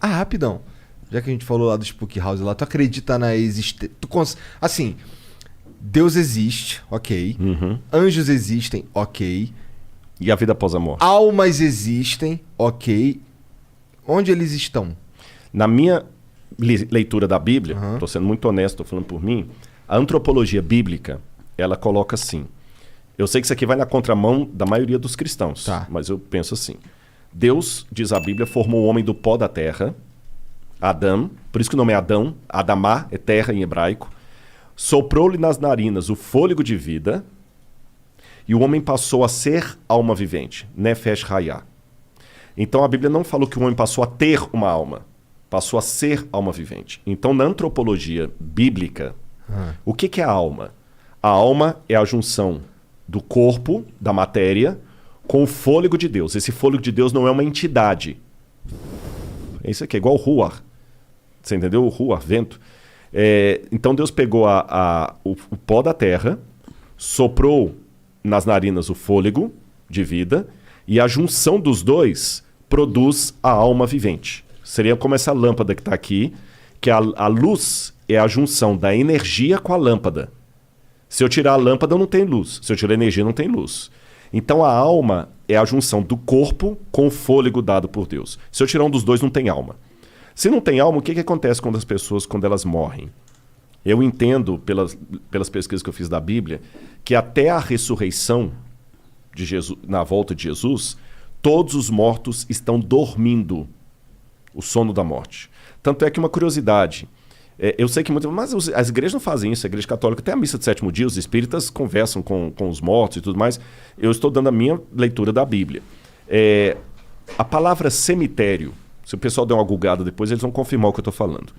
Ah, rapidão. Já que a gente falou lá do Spook House lá, tu acredita na existência... Assim, Deus existe, ok. Anjos existem, ok. E a vida após a morte? Almas existem, ok. Onde eles estão? Na minha leitura da Bíblia, estou sendo muito honesto, estou falando por mim, a antropologia bíblica, ela coloca assim. Eu sei que isso aqui vai na contramão da maioria dos cristãos, mas eu penso assim. Deus, diz a Bíblia, formou o homem do pó da terra, Adão, por isso que o nome é Adão, Adamá é terra em hebraico, soprou-lhe nas narinas o fôlego de vida, e o homem passou a ser alma vivente, Nefesh Hayah. Então a Bíblia não falou que o homem passou a ter uma alma, passou a ser alma vivente. Então na antropologia bíblica, o que é a alma? A alma é a junção do corpo, da matéria, com o fôlego de Deus. Esse fôlego de Deus não é uma entidade. Isso aqui é igual o Ruach. Você entendeu? O Ruach, vento. Então Deus pegou o pó da terra, soprou nas narinas o fôlego de vida, e a junção dos dois produz a alma vivente. Seria como essa lâmpada que está aqui, que a luz é a junção da energia com a lâmpada. Se eu tirar a lâmpada, não tem luz. Se eu tirar a energia, não tem luz. Então a alma é a junção do corpo com o fôlego dado por Deus. Se eu tirar um dos dois, não tem alma. Se não tem alma, o que acontece com as pessoas quando elas morrem? Eu entendo, pelas pesquisas que eu fiz da Bíblia, que até a ressurreição de Jesus, na volta de Jesus, todos os mortos estão dormindo o sono da morte. Tanto é que uma curiosidade, eu sei que mas as igrejas não fazem isso, a igreja católica tem a missa de sétimo dia, os espíritas conversam com os mortos e tudo mais. Eu estou dando a minha leitura da Bíblia. A palavra cemitério, se o pessoal der uma googada depois, eles vão confirmar o que eu estou falando.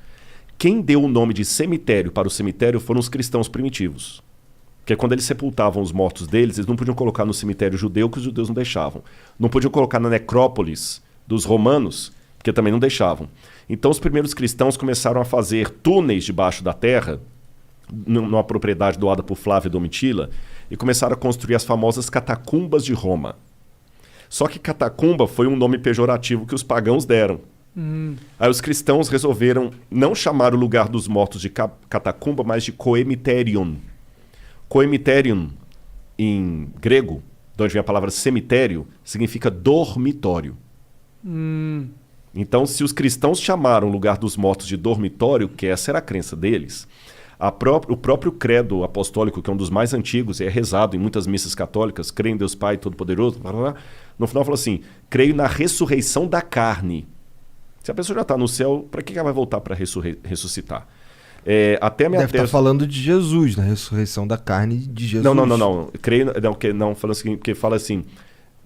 Quem deu o nome de cemitério para o cemitério foram os cristãos primitivos. Porque quando eles sepultavam os mortos deles, eles não podiam colocar no cemitério judeu, que os judeus não deixavam. Não podiam colocar na necrópolis dos romanos, porque também não deixavam. Então os primeiros cristãos começaram a fazer túneis debaixo da terra, numa propriedade doada por Flávio Domitila, e começaram a construir as famosas catacumbas de Roma. Só que catacumba foi um nome pejorativo que os pagãos deram. Aí os cristãos resolveram não chamar o lugar dos mortos de catacumba, mas de coemiterion. Coemiterion, em grego, de onde vem a palavra cemitério, significa dormitório. Então, se os cristãos chamaram o lugar dos mortos de dormitório, que essa era a crença deles, o próprio credo apostólico, que é um dos mais antigos, é rezado em muitas missas católicas, creio em Deus Pai Todo-Poderoso, no final falou assim, creio na ressurreição da carne. Se a pessoa já está no céu, para que ela vai voltar para ressuscitar? Até a minha Deve estar falando de Jesus, na ressurreição da carne de Jesus. Não. Creio, não, falando assim, porque fala assim,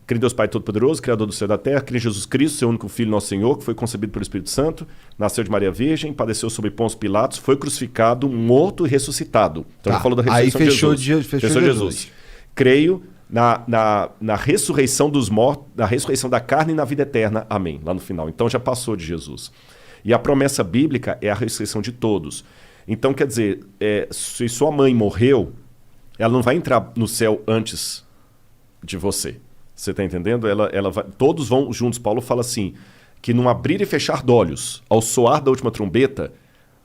creio em Deus Pai Todo-Poderoso, Criador do céu e da terra, creio em Jesus Cristo, seu único Filho, nosso Senhor, que foi concebido pelo Espírito Santo, nasceu de Maria Virgem, padeceu sob Pôncio Pilatos, foi crucificado, morto e ressuscitado. Então ele falou da ressurreição de Jesus. Fechou Jesus. Creio na ressurreição dos mortos, na ressurreição da carne e na vida eterna. Amém. Lá no final. Então já passou de Jesus. E a promessa bíblica é a ressurreição de todos. Então, quer dizer, se sua mãe morreu, ela não vai entrar no céu antes de você. Você está entendendo? Todos vão juntos. Paulo fala assim, que num abrir e fechar de olhos, ao soar da última trombeta,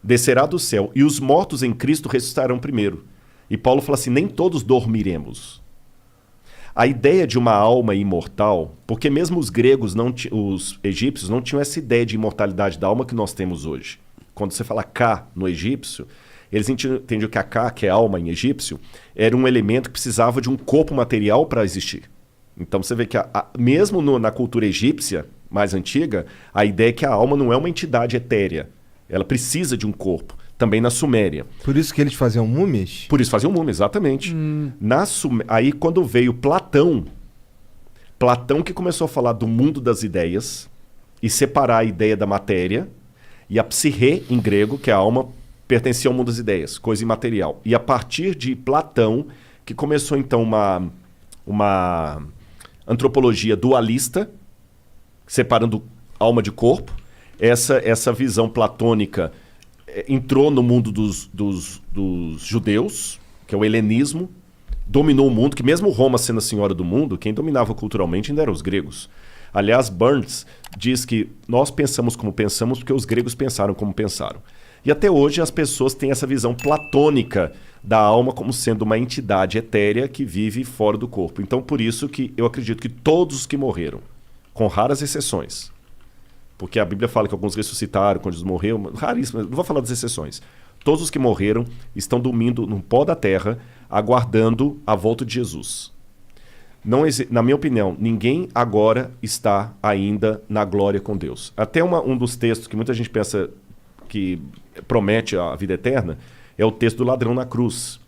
descerá do céu, e os mortos em Cristo ressuscitarão primeiro. E Paulo fala assim, nem todos dormiremos. A ideia de uma alma imortal, porque mesmo os gregos, os egípcios, não tinham essa ideia de imortalidade da alma que nós temos hoje. Quando você fala Ka no egípcio, eles entendiam que a Ka, que é alma em egípcio, era um elemento que precisava de um corpo material para existir. Então você vê que mesmo na cultura egípcia mais antiga, a ideia é que a alma não é uma entidade etérea. Ela precisa de um corpo. Também na Suméria. Por isso que eles faziam múmias? Por isso faziam múmias, exatamente. Aí quando veio Platão que começou a falar do mundo das ideias e separar a ideia da matéria, e a psique, em grego, que é a alma, pertencia ao mundo das ideias, coisa imaterial. E a partir de Platão, que começou então uma antropologia dualista, separando alma de corpo. Essa visão platônica entrou no mundo dos judeus, que é o helenismo, dominou o mundo, que mesmo Roma sendo a senhora do mundo, quem dominava culturalmente ainda eram os gregos. Aliás, Burns diz que nós pensamos como pensamos porque os gregos pensaram como pensaram. E até hoje as pessoas têm essa visão platônica da alma como sendo uma entidade etérea que vive fora do corpo. Então, por isso que eu acredito que todos os que morreram, com raras exceções, porque a Bíblia fala que alguns ressuscitaram quando eles morreram, raríssimo, não vou falar das exceções. Todos os que morreram estão dormindo no pó da terra, aguardando a volta de Jesus. Não, na minha opinião, ninguém agora está ainda na glória com Deus. Até um dos textos que muita gente pensa que promete a vida eterna é o texto do ladrão na cruz,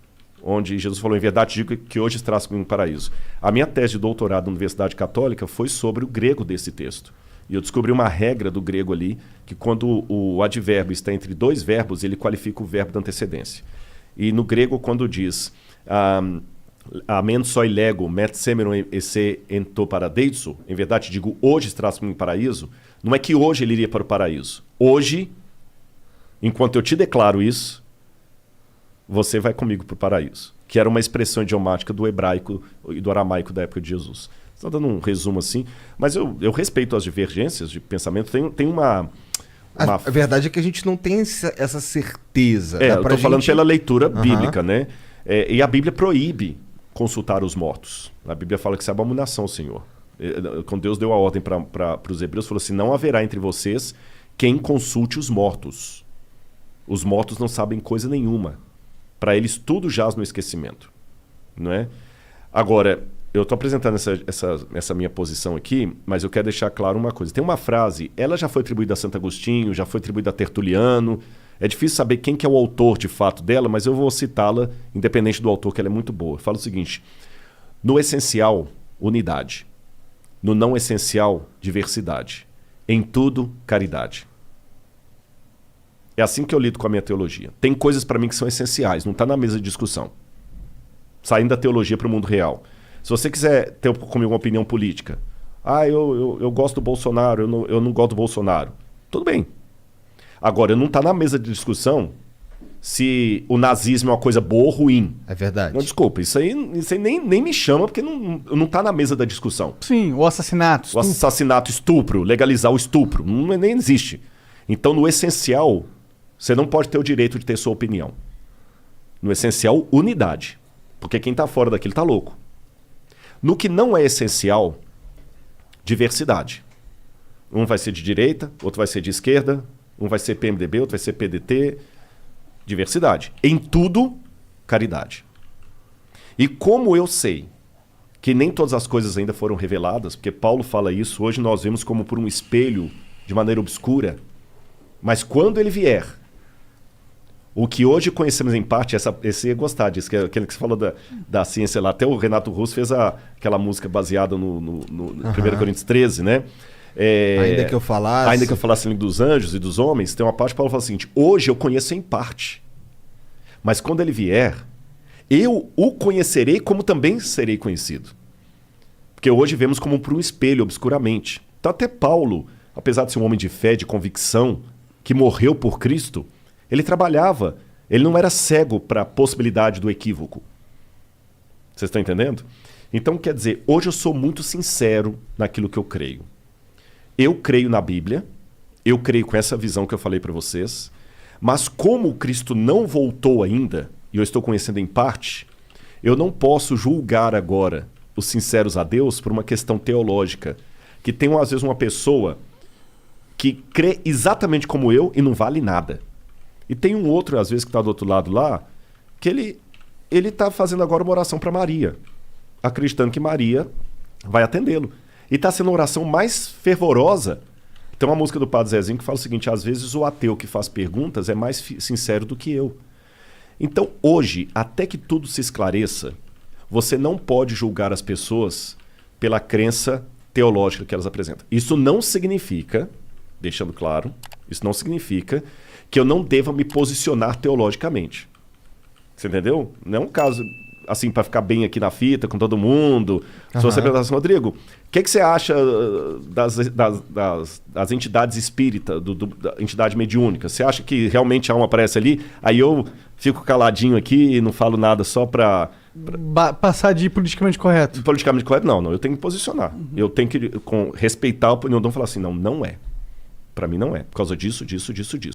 onde Jesus falou, em verdade digo que hoje estarás comigo no paraíso. A minha tese de doutorado na Universidade Católica foi sobre o grego desse texto. E eu descobri uma regra do grego ali, que quando o advérbio está entre dois verbos, ele qualifica o verbo da antecedência. E no grego, quando diz amen soi lego, met semeron esse ento paradeiso, em verdade digo, hoje estarás comigo no paraíso, não é que hoje ele iria para o paraíso. Hoje, enquanto eu te declaro isso, você vai comigo para o paraíso. Que era uma expressão idiomática do hebraico e do aramaico da época de Jesus. Estou dando um resumo assim, mas eu respeito as divergências de pensamento. Tem uma... A verdade é que a gente não tem essa certeza. Eu estou falando pela leitura bíblica, né? E a Bíblia proíbe consultar os mortos. A Bíblia fala que isso é abominação, Senhor. Quando Deus deu a ordem para os hebreus, falou assim, não haverá entre vocês quem consulte os mortos. Os mortos não sabem coisa nenhuma. Para eles tudo jaz no esquecimento. Não é? Agora, eu estou apresentando essa minha posição aqui, mas eu quero deixar claro uma coisa. Tem uma frase, ela já foi atribuída a Santo Agostinho, já foi atribuída a Tertuliano. É difícil saber quem que é o autor de fato dela, mas eu vou citá-la, independente do autor, que ela é muito boa. Fala o seguinte, no essencial, unidade. No não essencial, diversidade. Em tudo, caridade. É assim que eu lido com a minha teologia. Tem coisas para mim que são essenciais, não está na mesa de discussão. Saindo da teologia para o mundo real. Se você quiser ter comigo uma opinião política, eu gosto do Bolsonaro, eu não gosto do Bolsonaro. Tudo bem. Agora, não está na mesa de discussão se o nazismo é uma coisa boa ou ruim. É verdade. Não, desculpa, isso aí nem me chama porque não está na mesa da discussão. Sim, o assassinato. O assassinato, estupro, legalizar o estupro, nem existe. Então, no essencial, você não pode ter o direito de ter sua opinião. No essencial, unidade. Porque quem está fora daquilo está louco. No que não é essencial, diversidade. Um vai ser de direita, outro vai ser de esquerda, um vai ser PMDB, outro vai ser PDT. Diversidade. Em tudo, caridade. E como eu sei que nem todas as coisas ainda foram reveladas, porque Paulo fala isso, hoje nós vemos como por um espelho, de maneira obscura, mas quando ele vier, o que hoje conhecemos em parte, esse ia gostar disso, que é aquele que você falou da ciência lá. Até o Renato Russo fez aquela música baseada no 1 Coríntios 13, né? Ainda que eu falasse dos anjos e dos homens, tem uma parte que Paulo fala o seguinte, hoje eu conheço em parte, mas quando ele vier, eu o conhecerei como também serei conhecido. Porque hoje vemos como por um espelho, obscuramente. Então até Paulo, apesar de ser um homem de fé, de convicção, que morreu por Cristo, ele trabalhava, ele não era cego para a possibilidade do equívoco. Vocês estão entendendo? Então, quer dizer, hoje eu sou muito sincero naquilo que eu creio. Eu creio na Bíblia, eu creio com essa visão que eu falei para vocês, mas como Cristo não voltou ainda, e eu estou conhecendo em parte, eu não posso julgar agora os sinceros a Deus por uma questão teológica, que tem às vezes uma pessoa que crê exatamente como eu e não vale nada. E tem um outro, às vezes, que está do outro lado lá, que ele está fazendo agora uma oração para Maria, acreditando que Maria vai atendê-lo. E está sendo a oração mais fervorosa. Tem uma música do Padre Zezinho que fala o seguinte, às vezes o ateu que faz perguntas é mais sincero do que eu. Então, hoje, até que tudo se esclareça, você não pode julgar as pessoas pela crença teológica que elas apresentam. Isso não significa, deixando claro, isso não significa que eu não deva me posicionar teologicamente. Você entendeu? Não é um caso assim para ficar bem aqui na fita com todo mundo. Se você perguntar assim, Rodrigo, o que você acha das entidades espíritas, da entidade mediúnica? Você acha que realmente a alma aparece ali? Aí eu fico caladinho aqui e não falo nada só para passar de politicamente correto. Politicamente correto, não. Eu tenho que posicionar. Eu tenho que respeitar a opinião, não falar assim, não é. Pra mim não é. Por causa disso, disso, disso, disso.